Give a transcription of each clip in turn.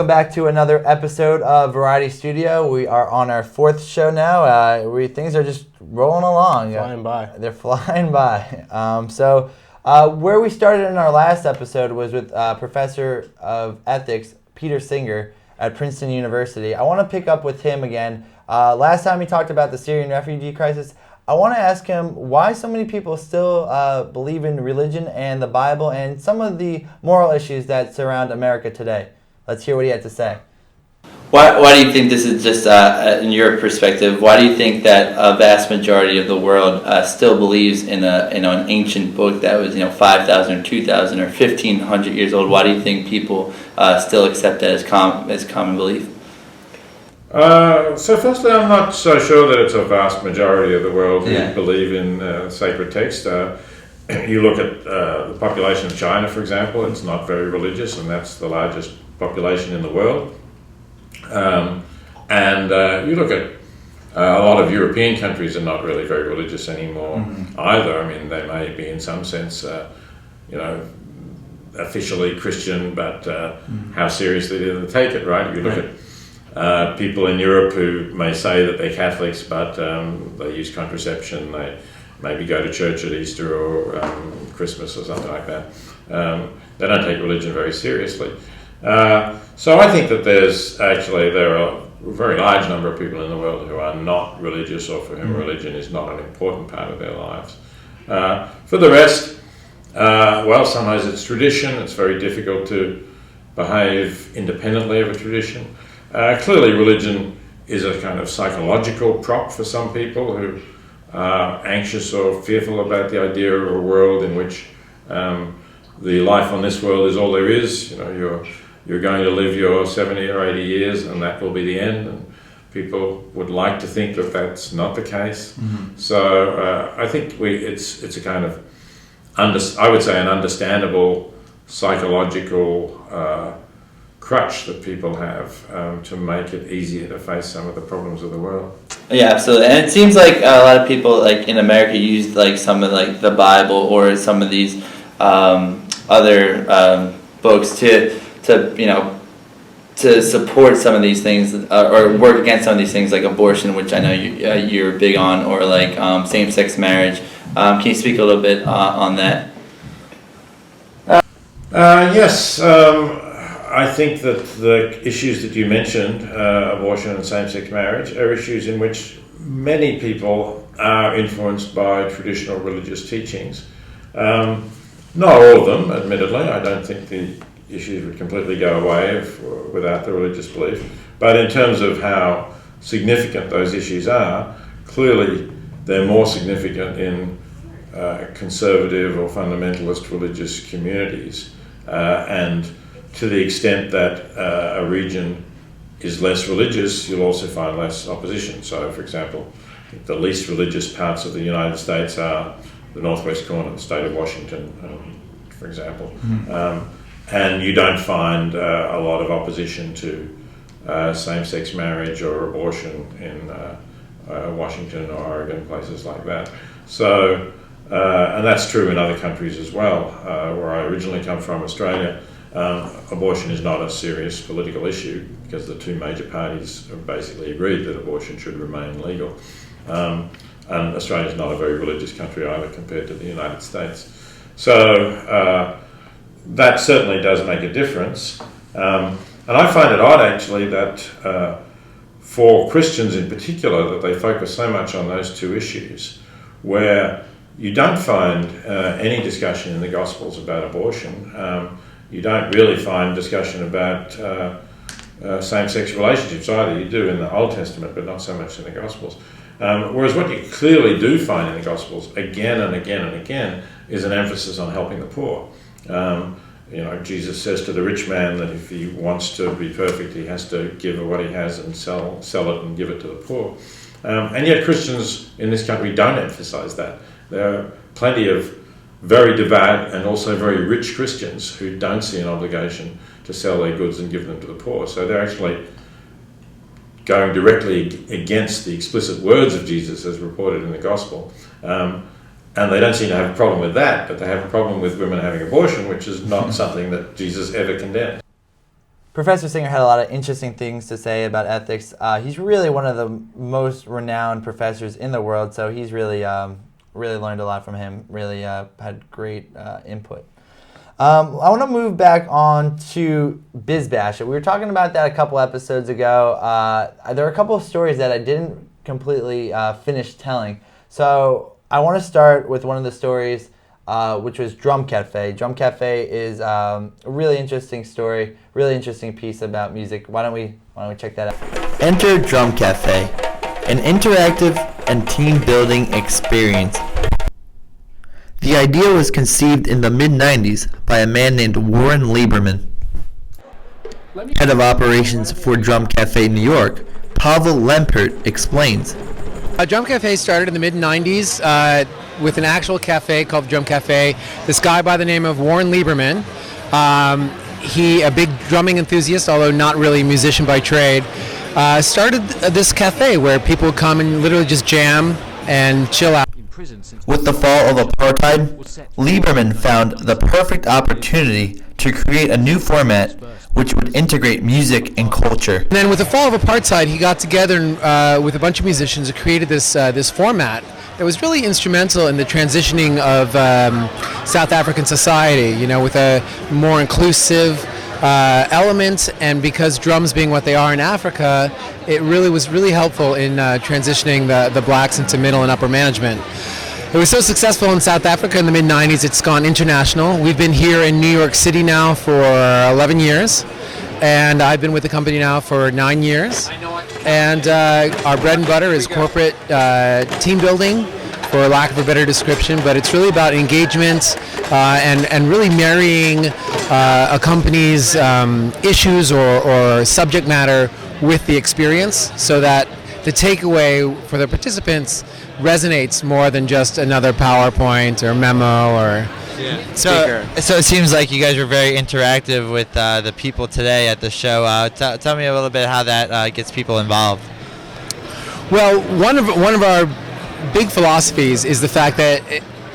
welcome back to another episode of Variety Studio. We are on our fourth show now. Things are just rolling along. Flying by. They're flying by. Where we started in our last episode was with Professor of Ethics, Peter Singer, at Princeton University. I want to pick up with him again. Last time he talked about the Syrian refugee crisis. I want to ask him why so many people still believe in religion and the Bible and some of the moral issues that surround America today. Let's hear what he had to say. Why do you think this is just, in your perspective, why do you think that a vast majority of the world still believes in an ancient book that was 5,000 or 2,000 or 1,500 years old? Why do you think people still accept that as common belief? So firstly, I'm not so sure that it's a vast majority of the world who believe in sacred text. You look at the population of China, for example, it's not very religious, and that's the largest population in the world. You look at a lot of European countries are not really very religious anymore either. I mean, they may be in some sense, officially Christian, but how seriously do they take it, right? You look at people in Europe who may say that they're Catholics, but they use contraception, they maybe go to church at Easter or Christmas or something like that. They don't take religion very seriously. So I think that there are a very large number of people in the world who are not religious or for whom religion is not an important part of their lives. For the rest, sometimes it's tradition. It's very difficult to behave independently of a tradition. Clearly religion is a kind of psychological prop for some people who are anxious or fearful about the idea of a world in which the life on this world is all there is. You're going to live your 70 or 80 years and that will be the end, and people would like to think that that's not the case. So I think it's a kind of I would say an understandable psychological crutch that people have to make it easier to face some of the problems of the world. Yeah, absolutely. And it seems like a lot of people in America use some of the Bible or some of these other books to support some of these things or work against some of these things like abortion, which I know you're big on, or same-sex marriage. Can you speak a little bit on that? Yes. I think that the issues that you mentioned, abortion and same-sex marriage, are issues in which many people are influenced by traditional religious teachings. Not all of them, admittedly. I don't think the issues would completely go away without the religious belief. But in terms of how significant those issues are, clearly they're more significant in conservative or fundamentalist religious communities. And to the extent that a region is less religious, you'll also find less opposition. So, for example, the least religious parts of the United States are the northwest corner of the state of Washington, for example. And you don't find a lot of opposition to same-sex marriage or abortion in Washington or Oregon, places like that. So, and that's true in other countries as well. Where I originally come from, Australia, abortion is not a serious political issue because the two major parties have basically agreed that abortion should remain legal. And Australia is not a very religious country either compared to the United States. So that certainly does make a difference. And I find it odd actually that for Christians in particular that they focus so much on those two issues, where you don't find any discussion in the Gospels about abortion. You don't really find discussion about same-sex relationships either. You do in the Old Testament, but not so much in the Gospels. Whereas what you clearly do find in the Gospels again and again and again is an emphasis on helping the poor. Jesus says to the rich man that if he wants to be perfect, he has to give what he has and sell it and give it to the poor. And yet Christians in this country don't emphasize that. There are plenty of very devout and also very rich Christians who don't see an obligation to sell their goods and give them to the poor. So they're actually going directly against the explicit words of Jesus as reported in the Gospel. And they don't seem to have a problem with that, but they have a problem with women having abortion, which is not something that Jesus ever condemned. Professor Singer had a lot of interesting things to say about ethics. He's really one of the most renowned professors in the world, so he's really learned a lot from him, really had great input. I want to move back on to BizBash. We were talking about that a couple episodes ago. There are a couple of stories that I didn't completely finish telling. So I want to start with one of the stories, which was Drum Cafe. Drum Cafe is a really interesting story, really interesting piece about music. Why don't we check that out? Enter Drum Cafe, an interactive and team-building experience. The idea was conceived in the mid-90s by a man named Warren Lieberman. Head of operations for Drum Cafe New York, Pavel Lempert explains. Drum Cafe started in the mid-90s with an actual cafe called Drum Cafe. This guy by the name of Warren Lieberman, he, a big drumming enthusiast, although not really a musician by trade, started this cafe where people would come and literally just jam and chill out. With the fall of apartheid, Lieberman found the perfect opportunity to create a new format which would integrate music and culture. And then with the fall of apartheid, he got together and, with a bunch of musicians and created this format that was really instrumental in the transitioning of South African society, you know, with a more inclusive element, and because drums being what they are in Africa, it really was really helpful in transitioning the blacks into middle and upper management. It was so successful in South Africa in the mid-90s, it's gone international. We've been here in New York City now for 11 years, and I've been with the company now for 9 years. And our bread and butter is corporate team building, for lack of a better description, but it's really about engagement and really marrying a company's issues or subject matter with the experience, so that the takeaway for the participants resonates more than just another PowerPoint or memo or speaker. So it seems like you guys were very interactive with the people today at the show. Tell me a little bit how that gets people involved. Well, one of our big philosophies is the fact that,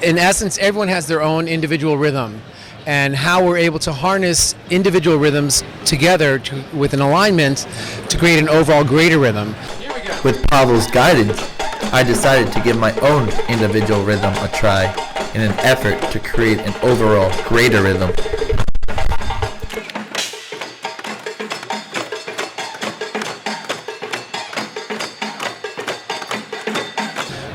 in essence, everyone has their own individual rhythm, and how we're able to harness individual rhythms together with an alignment to create an overall greater rhythm. With Pavel's guidance, I decided to give my own individual rhythm a try in an effort to create an overall greater rhythm.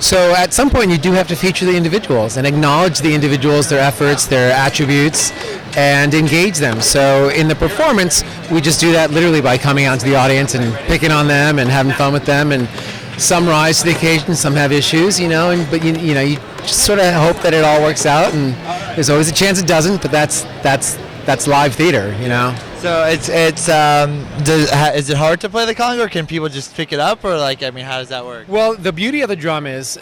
So at some point you do have to feature the individuals and acknowledge the individuals, their efforts, their attributes, and engage them. So in the performance, we just do that literally by coming out to the audience and picking on them and having fun with them. And some rise to the occasion, some have issues, you know, but you just sort of hope that it all works out, and there's always a chance it doesn't, but that's live theater, you know. So is it hard to play the conga, or can people just pick it up, or how does that work? Well, the beauty of the drum is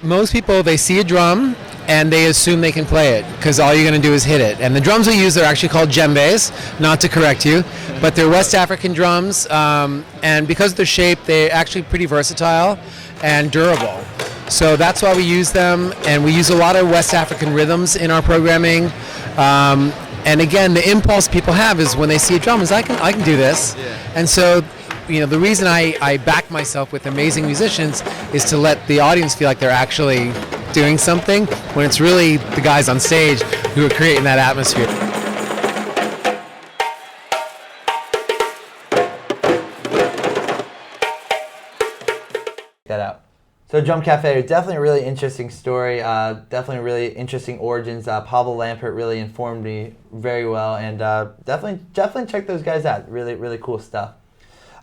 most people, they see a drum and they assume they can play it because all you're going to do is hit it. And the drums we use are actually called djembes, not to correct you, but they're West African drums, and because of their shape, they're actually pretty versatile and durable. So that's why we use them, and we use a lot of West African rhythms in our programming. And again, the impulse people have is when they see a drum is I can do this. Yeah. And so, the reason I back myself with amazing musicians is to let the audience feel like they're actually doing something, when it's really the guys on stage who are creating that atmosphere. That out. So Drum Cafe, definitely a really interesting story, definitely really interesting origins. Pavel Lempert really informed me very well, and definitely check those guys out. Really, really cool stuff.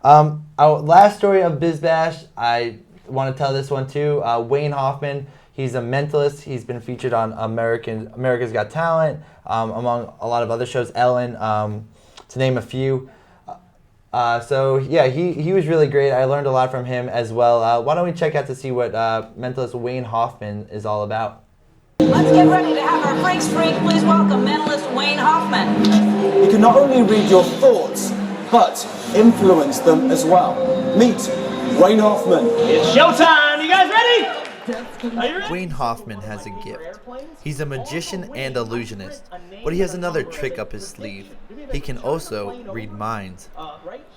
Our last story of BizBash, I want to tell this one too. Wayne Hoffman, he's a mentalist. He's been featured on America's Got Talent, among a lot of other shows, Ellen, to name a few. So yeah, he was really great. I learned a lot from him as well. Why don't we check out to see what mentalist Wayne Hoffman is all about? Let's get ready to have our Freaks Freak. Please welcome mentalist Wayne Hoffman. You can not only read your thoughts, but influence them as well. Meet Wayne Hoffman. It's showtime. You guys ready? Wayne Hoffman has a gift. He's a magician and illusionist, but he has another trick up his sleeve. He can also read minds.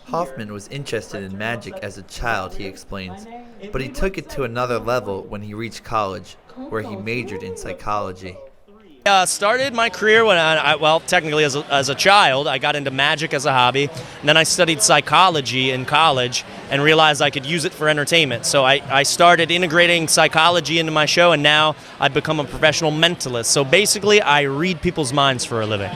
Hoffman was interested in magic as a child, he explains, but he took it to another level when he reached college, where he majored in psychology. Started my career when technically as a child. I got into magic as a hobby, and then I studied psychology in college and realized I could use it for entertainment. So I started integrating psychology into my show, and now I've become a professional mentalist. So basically, I read people's minds for a living.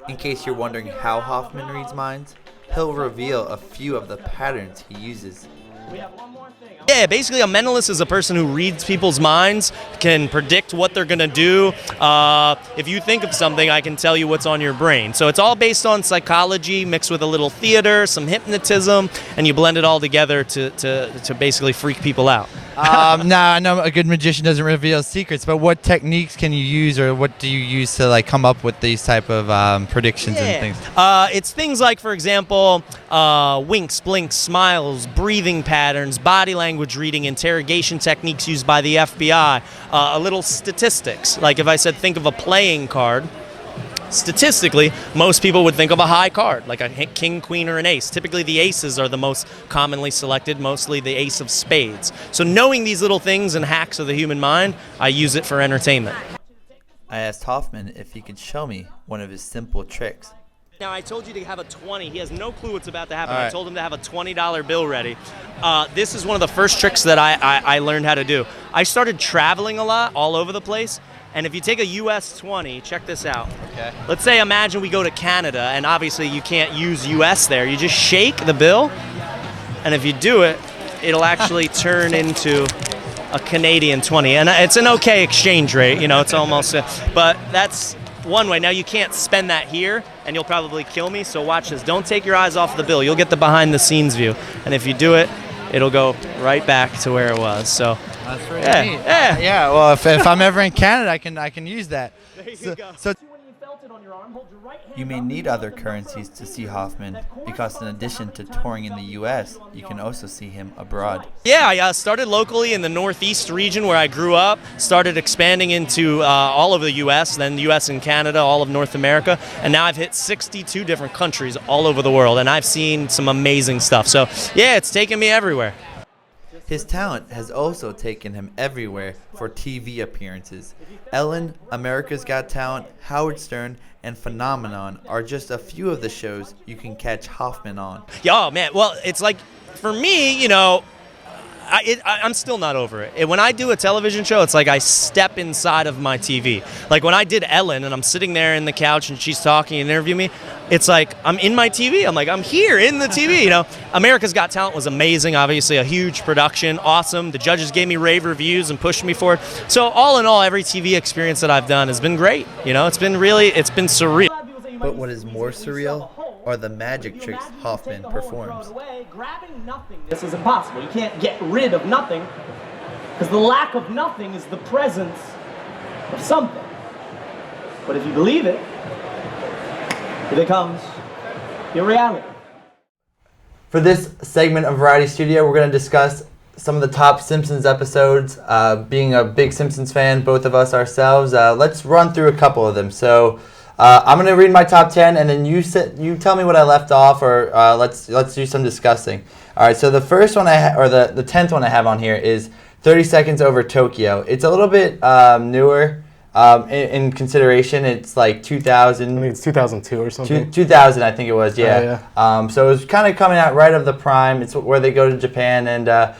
In case you're wondering how Hoffman reads minds, he'll reveal a few of the patterns he uses. Yeah, basically a mentalist is a person who reads people's minds, can predict what they're going to do. If you think of something, I can tell you what's on your brain. So it's all based on psychology mixed with a little theater, some hypnotism, and you blend it all together to basically freak people out. I know a good magician doesn't reveal secrets, but what techniques can you use, or what do you use to like come up with these type of predictions and things? It's things like, for example, winks, blinks, smiles, breathing patterns, body language reading, interrogation techniques used by the FBI, a little statistics. Like if I said think of a playing card, statistically, most people would think of a high card, like a king, queen, or an ace. Typically, the aces are the most commonly selected, mostly the ace of spades. So knowing these little things and hacks of the human mind, I use it for entertainment. I asked Hoffman if he could show me one of his simple tricks. Now, I told you to have a 20. He has no clue what's about to happen. All right. I told him to have a $20 bill ready. This is one of the first tricks that I learned how to do. I started traveling a lot all over the place. And if you take a US 20, check this out. Okay. Let's say, imagine we go to Canada, and obviously you can't use US there. You just shake the bill, and if you do it, it'll actually turn into a Canadian 20. And it's an okay exchange rate, you know, it's almost, but that's one way. Now you can't spend that here, and you'll probably kill me, so watch this. Don't take your eyes off the bill. You'll get the behind the scenes view. And if you do it, it'll go right back to where it was. So That's pretty neat. Yeah. Well, if I'm ever in Canada, I can use that. There you go. So you may need other currencies to see Hoffman, because in addition to touring in the U.S., you can also see him abroad. Yeah, I started locally in the Northeast region where I grew up, started expanding into all of the U.S., then the U.S. and Canada, all of North America, and now I've hit 62 different countries all over the world, and I've seen some amazing stuff. So, yeah, it's taken me everywhere. His talent has also taken him everywhere for TV appearances. Ellen, America's Got Talent, Howard Stern, and Phenomenon are just a few of the shows you can catch Hoffman on. Yeah, oh, man. Well, it's like, for me, you know, I'm still not over it. When I do a television show, it's like I step inside of my TV. Like when I did Ellen and I'm sitting there in the couch and she's talking and interviewing me, it's like I'm in my TV. I'm like, I'm here in the TV, you know. America's Got Talent was amazing, obviously a huge production, awesome. The judges gave me rave reviews and pushed me forward. So all in all, every TV experience that I've done has been great. You know, it's been surreal. But what is more surreal are the magic tricks Hoffman performs. This is impossible. You can't get rid of nothing, because the lack of nothing is the presence of something. But if you believe it, it becomes your reality. For this segment of Variety Studio, we're going to discuss some of the top Simpsons episodes. Being a big Simpsons fan, both of us ourselves, let's run through a couple of them. So I'm going to read my top 10, and then you tell me what I left off, or let's do some discussing. All right, so the first one the 10th one I have on here is 30 Seconds Over Tokyo. It's a little bit newer in consideration. It's like 2000. I think it's 2002 or something. 2000, I think it was, yeah. Yeah. So it was kind of coming out right of the prime. It's where they go to Japan, and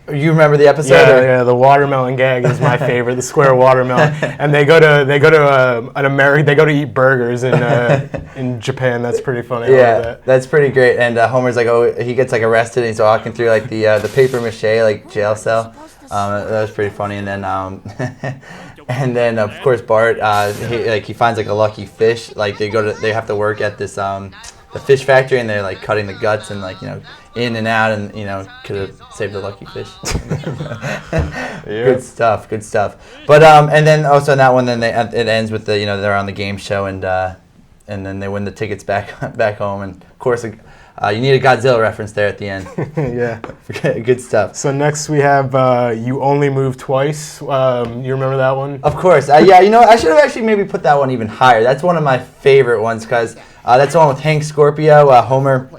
you remember the episode? Yeah, the watermelon gag is my favorite. The square watermelon, and they go to eat burgers in Japan. That's pretty funny. I love that. That's pretty great. And Homer's like, oh, he gets like arrested, and he's walking through like the paper mache like jail cell. That was pretty funny. And then and then of course Bart he finds like a lucky fish. Like they have to work at this the fish factory, and they're like cutting the guts and like, you know, in and out, and you know, could have saved the lucky fish. Good stuff. But and then also in that one, then it ends with the, you know, they're on the game show, and then they win the tickets back home, and of course You need a Godzilla reference there at the end. Yeah. Good stuff. So next we have You Only Move Twice. You remember that one? Of course. Yeah, you know, I should have actually maybe put that one even higher. That's one of my favorite ones because that's the one with Hank Scorpio. Homer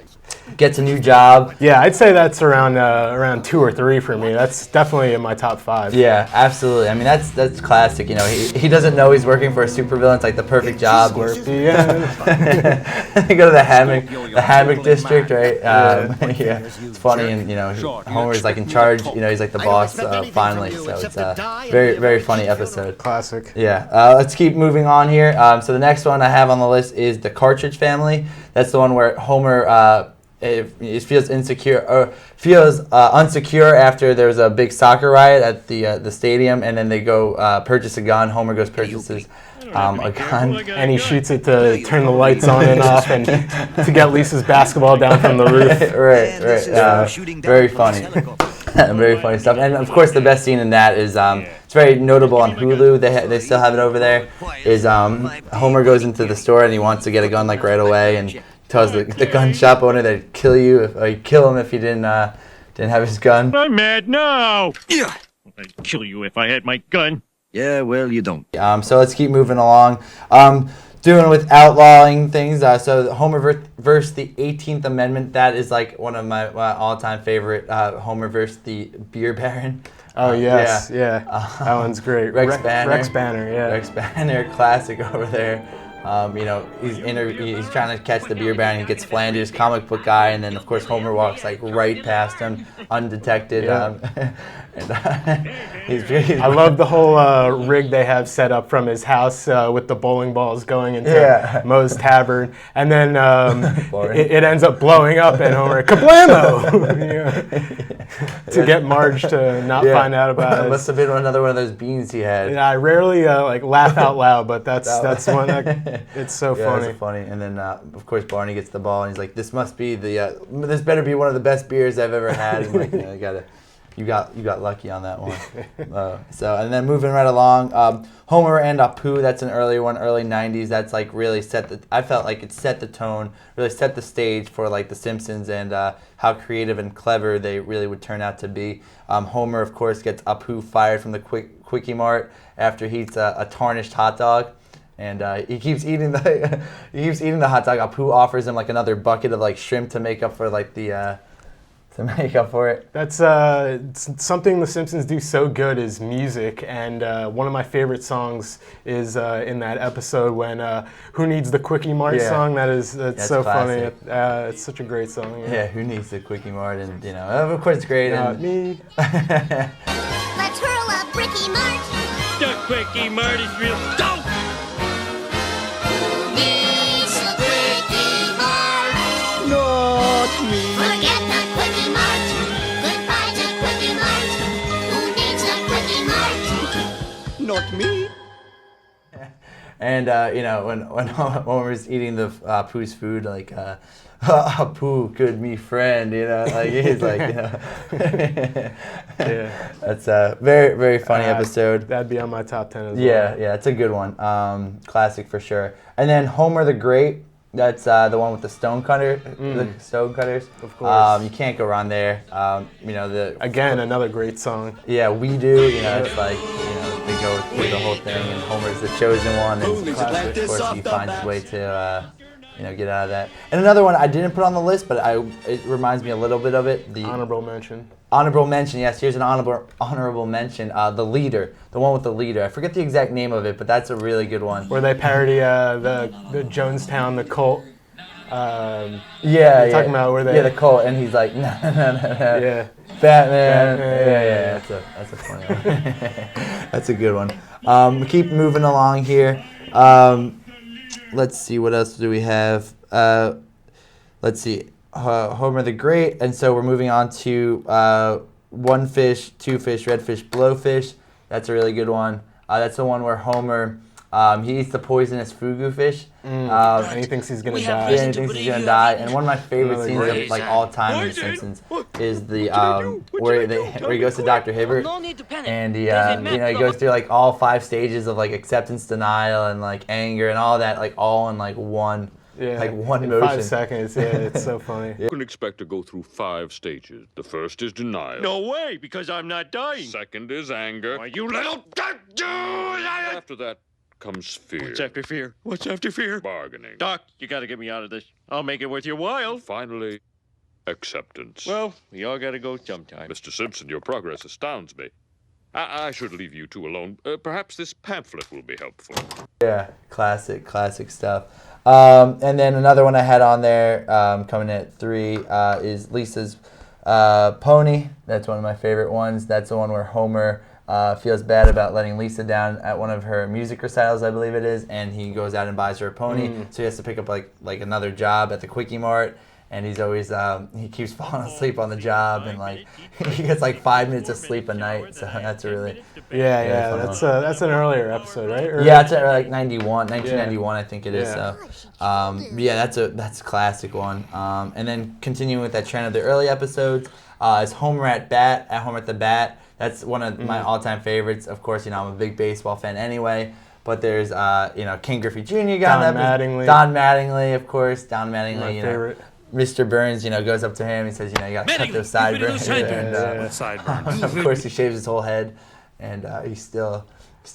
gets a new job. Yeah, I'd say that's around 2 or 3 for me. That's definitely in my top 5. Yeah, absolutely. I mean, that's classic. You know, he doesn't know he's working for a supervillain. It's like the perfect job. Scorpion. They go to the hammock district, right? Yeah, it's funny, and you know, Homer's like in charge. You know, he's like the boss finally. So it's a very, very funny episode. Classic. Yeah. Let's keep moving on here. So the next one I have on the list is the Cartridge Family. That's the one where Homer. It feels insecure or feels unsecure after there's a big soccer riot at the stadium, and then they go purchase a gun. Homer goes purchases a gun, and he shoots it to turn the lights on and off, and to get Lisa's basketball down from the roof. right. Very funny, very funny stuff. And of course, the best scene in that is it's very notable on Hulu. They still have it over there. Is Homer goes into the store and he wants to get a gun like right away, and tells the gun shop owner they'd kill him if he didn't have his gun. I'm mad now. Yeah, I'd kill you if I had my gun. Yeah, well, you don't. So let's keep moving along. Doing with outlawing things. So Homer versus the 18th Amendment. That is like one of my all-time favorite. Homer versus the Beer Baron. Oh yes, yeah. That one's great. Rex Banner. Rex Banner, yeah. Rex Banner, classic over there. You know, he's trying to catch the Beer Baron. He gets Flanders, comic book guy, and then of course Homer walks like right past him, undetected. Yeah. He's I love the whole rig they have set up from his house with the bowling balls going into Moe's Tavern, and then it ends up blowing up, and Homer kablamo to get Marge to not find out about it. Must have been another one of those beans he had. Yeah, I rarely like laugh out loud, but that's one that it's so funny. It's funny. And then of course Barney gets the ball and he's like, "This must be this better be one of the best beers I've ever had." And like, you got lucky on that one. And then moving right along, Homer and Apu. That's an early one, early '90s. That's like really I felt like it set the tone, really set the stage for like The Simpsons and how creative and clever they really would turn out to be. Homer, of course, gets Apu fired from the Quickie Mart after he eats a tarnished hot dog. And he keeps eating the hot dog. Apu offers him like another bucket of like shrimp to make up for like to make up for it. That's something The Simpsons do so good is music, and one of my favorite songs is in that episode when "Who Needs the Quickie Mart" song. That's so classic. Funny. It's such a great song. Yeah, who needs the Quickie Mart? And you know, of course, it's great. Not me. Let's hurl up Quickie Mart. The Quickie Mart is real. Don't. Needs the Quickie Mart. Not me. Forget the Quickie Mart. Goodbye to Quickie Mart. Who needs the Quickie Mart? Not me. And you know, when Homer's eating the Apu's food, like Apu, good me friend, you know, like he's like, you know. Yeah. That's a very, very funny episode. That'd be on my top 10 as well. Yeah, it's a good one. Classic for sure. And then Homer the Great. That's the one with the stonecutters. Of course. You can't go wrong there. You know again another great song. Yeah, We Do. You know, it's like they go through the whole thing, and Homer's the chosen one, and of course he finds his way to get out of that. And another one I didn't put on the list, but it reminds me a little bit of it. The honorable mention. Honorable mention, yes. Here's an honorable mention. The Leader, the one with the leader. I forget the exact name of it, but that's a really good one. Where they parody the Jonestown, the cult. Talking about where they the cult, and he's like, no. Yeah. Batman. Yeah. That's a funny one. That's a good one. We keep moving along here. Let's see, what else do we have? Let's see. Homer the Great, and so we're moving on to One Fish, Two Fish, Red Fish, Blowfish. That's a really good one. That's the one where Homer he eats the poisonous fugu fish. And he thinks he's gonna die. Yeah, he thinks he's gonna die. And one of my favorite scenes of like all time in The Simpsons is the where he goes to Dr. Hibbert, and he he goes through like all 5 stages of like acceptance, denial, and like anger and all that, like all in like one Yeah, like one in motion. 5 seconds. Yeah, it's so funny. You can expect to go through 5 stages. The first is denial. No way, because I'm not dying. Second is anger. Why, you little... After that comes fear. What's after fear? What's after fear? Bargaining. Doc, you gotta get me out of this. I'll make it worth your while. Finally, acceptance. Well, we all gotta go sometime. Mr. Simpson, your progress astounds me. I should leave you two alone. Perhaps this pamphlet will be helpful. Yeah, classic stuff. And then another one I had on there, coming at 3, is Lisa's Pony. That's one of my favorite ones. That's the one where Homer feels bad about letting Lisa down at one of her music recitals, I believe it is, and he goes out and buys her a pony. So he has to pick up like another job at the Quickie Mart. And he's always he keeps falling asleep on the job, and like he gets like 5 minutes of sleep a night. So that's a really Yeah. fun That's an earlier episode, right? Or, yeah, it's like 1991, I think it is. Yeah. So that's a classic one. And then continuing with that trend of the early episodes, is Homer at Home at the Bat. That's one of my all-time favorites. Of course, I'm a big baseball fan anyway. But there's Ken Griffey Jr. got Don Mattingly. Don Mattingly, of course. Don Mattingly, My favorite. Mr. Burns, goes up to him. He says, you got to cut those sideburns. Sideburns. Of course, he shaves his whole head, and he still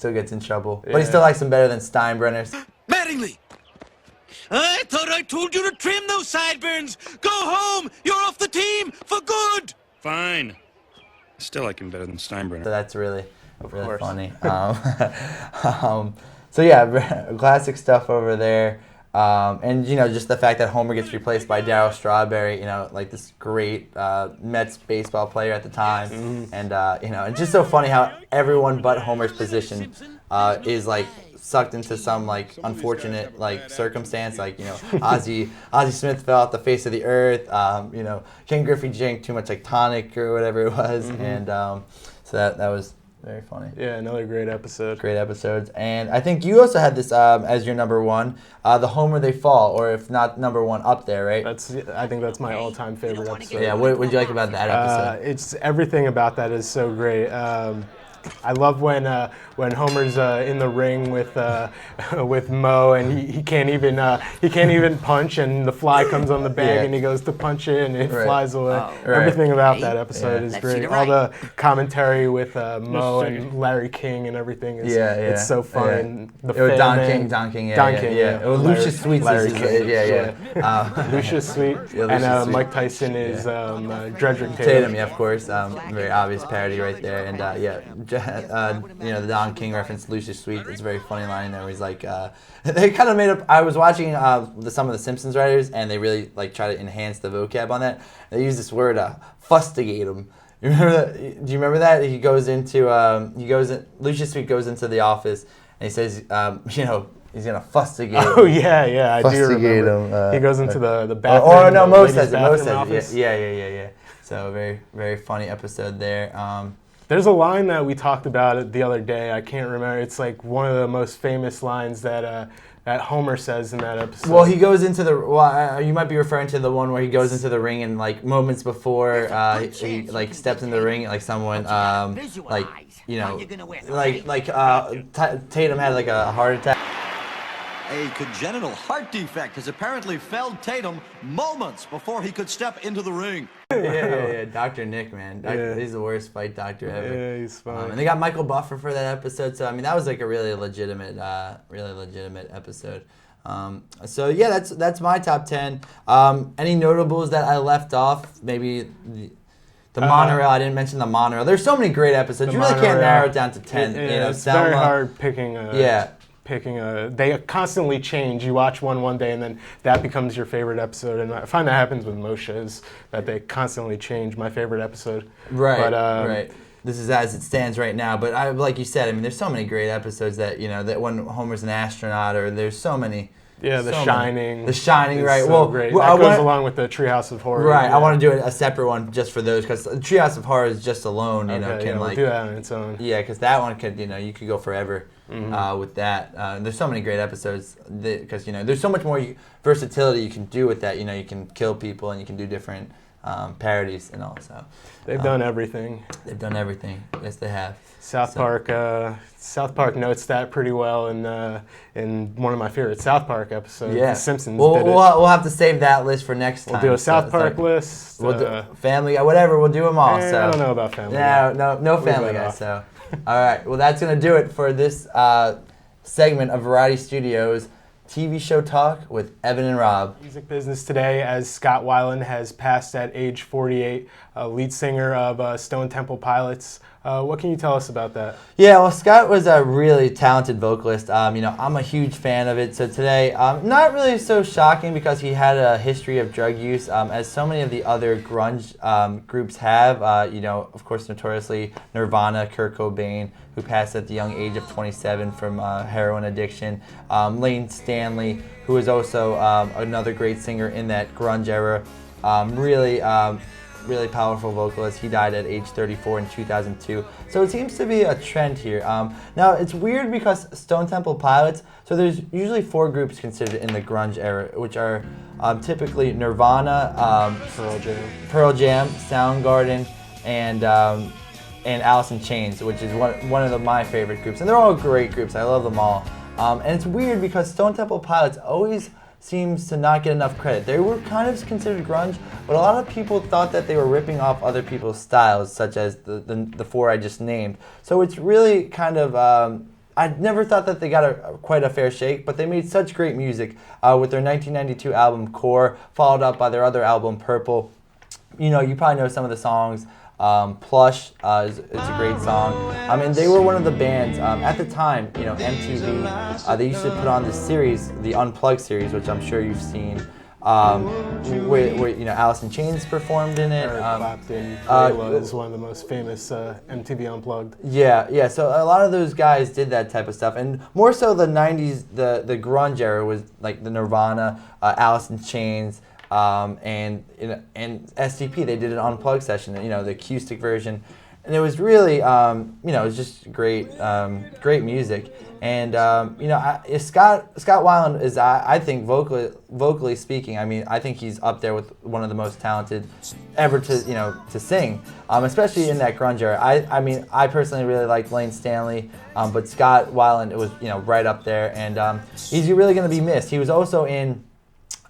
gets in trouble. But he still likes him better than Steinbrenner. Mattingly! I thought I told you to trim those sideburns! Go home! You're off the team for good! Fine. I still like him better than Steinbrenner. So that's really funny. So yeah, classic stuff over there. And just the fact that Homer gets replaced by Darryl Strawberry, like this great Mets baseball player at the time, and it's just so funny how everyone but Homer's position is like sucked into some like unfortunate like circumstance, like Ozzie Smith fell off the face of the earth, Ken Griffey drank too much like tonic or whatever it was, and so that was very funny. Yeah, another great episode. Great episodes. And I think you also had this as your number 1, The Homer They Fall, or if not number 1, up there, right? I think that's my all-time favorite episode. Yeah, what did you like about that episode? It's everything about that is so great. I love when Homer's in the ring with Moe, and he can't even punch, and the fly comes on the bag, and he goes to punch it, and it flies away. Everything about that episode is great. All the commentary with Moe and Larry King and everything is it's so fun. It was Don King. Yeah. It was Lucius Sweet. Larry King. Yeah. Lucius Sweet, and Mike Tyson is Dredrick Tatum. Yeah, of course. Very obvious parody right there, and the Don King reference, Lucius Sweet. It's a very funny line there where he's like, they kind of made up. I was watching some of the Simpsons writers, and they really like try to enhance the vocab on that. They use this word, fustigate him. You remember that? Do you remember that? Lucius Sweet goes into the office, and he says, he's gonna fustigate him. Oh yeah, I do remember. He goes into the bathroom. Oh no, Mo says it. Yeah. So very, very funny episode there. There's a line that we talked about the other day. I can't remember. It's like one of the most famous lines that Homer says in that episode. Well, he goes into the. Well, you might be referring to the one where he goes into the ring and like moments before he like steps in the ring, like someone Tatum had like a heart attack. A congenital heart defect has apparently felled Tatum moments before he could step into the ring. Yeah. Dr. Nick, man. He's the worst fight doctor ever. Yeah, he's fine. And they got Michael Buffer for that episode, so I mean that was like a really legitimate episode. So yeah, that's my top 10. Any notables that I left off? Maybe the monorail. I didn't mention the monorail. There's so many great episodes. You really can't narrow it down to 10. It's very hard picking. They constantly change. You watch one day, and then that becomes your favorite episode. And I find that happens with Moshe's, that they constantly change my favorite episode. Right. Right. This is as it stands right now. But like you said, I mean, there's so many great episodes that that when Homer's an astronaut, or there's so many. Yeah, The Shining. The Shining, right? So great. That goes along with the Treehouse of Horror. Right. Yeah. I want to do a separate one just for those, because Treehouse of Horror is just alone. We'll do that on its own. Yeah, because that one could you could go forever. With that. There's so many great episodes because there's so much more versatility you can do with that. You can kill people and you can do different parodies and all. So They've done everything. They've done everything. Yes, they have. South Park notes that pretty well in one of my favorite South Park episodes. Yeah. The Simpsons We'll, did it. we'll have to save that list for next time. We'll do a South Park so list. We'll do Family, whatever. We'll do them all. So I don't know about Family Yeah, Guy. no Family Leave that Guy. off. So, all right. Well, that's gonna do it for this segment of Variety Studios TV show talk with Evan and Rob. Music business today, as Scott Weiland has passed at age 48, lead singer of Stone Temple Pilots. What can you tell us about that? Yeah, well, Scott was a really talented vocalist. I'm a huge fan of it. So today, not really so shocking because he had a history of drug use, as so many of the other grunge groups have. Of course, notoriously Nirvana, Kurt Cobain, who passed at the young age of 27 from heroin addiction. Lane Stanley, who was also another great singer in that grunge era. Really powerful vocalist. He died at age 34 in 2002. So it seems to be a trend here. Now it's weird because Stone Temple Pilots, so there's usually 4 groups considered in the grunge era, which are typically Nirvana, Pearl Jam, Soundgarden, and Alice in Chains, which is one of my favorite groups. And they're all great groups. I love them all. And it's weird because Stone Temple Pilots always seems to not get enough credit. They were kind of considered grunge, but a lot of people thought that they were ripping off other people's styles, such as the 4 I just named. So it's really kind of, I never thought that they got quite a fair shake, but they made such great music with their 1992 album Core, followed up by their other album Purple. You probably know some of the songs. Plush is a great song. They were one of the bands at the time. MTV. They used to put on this series, the Unplugged series, which I'm sure you've seen. Where Alice in Chains performed in it. Eric Clapton, Layla is one of the most famous MTV Unplugged. Yeah. So a lot of those guys did that type of stuff, and more so the '90s, the grunge era was like the Nirvana, Alice in Chains. And STP, they did an unplugged session, the acoustic version, and it was really, it was just great music. And Scott Weiland is, I think, vocally speaking, I think he's up there with one of the most talented ever to sing, especially in that grunge era. I personally really liked Lane Stanley, but Scott Weiland was right up there, and he's really going to be missed. He was also in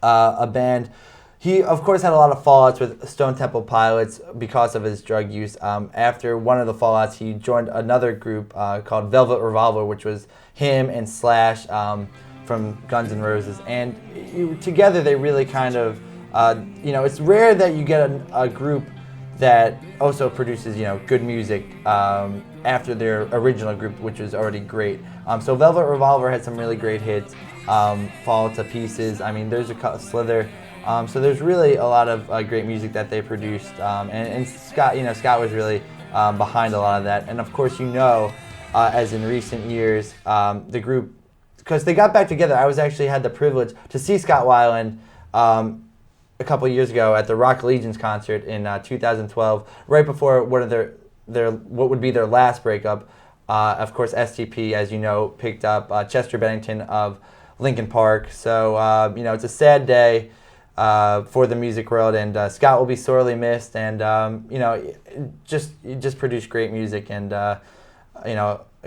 a band. He, of course, had a lot of fallouts with Stone Temple Pilots because of his drug use. After one of the fallouts, he joined another group called Velvet Revolver, which was him and Slash from Guns N' Roses. And together, they really kind of, it's rare that you get a group that also produces, good music after their original group, which was already great. So Velvet Revolver had some really great hits. Fall to Pieces. There's a Slither. So there's really a lot of great music that they produced, and Scott was really behind a lot of that. And of course, as in recent years, the group, because they got back together. I actually had the privilege to see Scott Weiland a couple years ago at the Rock Allegiance concert in 2012, right before one of their what would be their last breakup. Of course, STP, as you know, picked up Chester Bennington of Linkin Park. So it's a sad day for the music world, and Scott will be sorely missed. And just produced great music, and a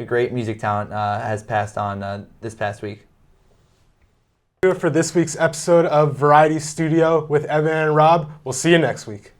great music talent has passed on this past week. For this week's episode of Variety Studio with Evan and Rob. We'll see you next week.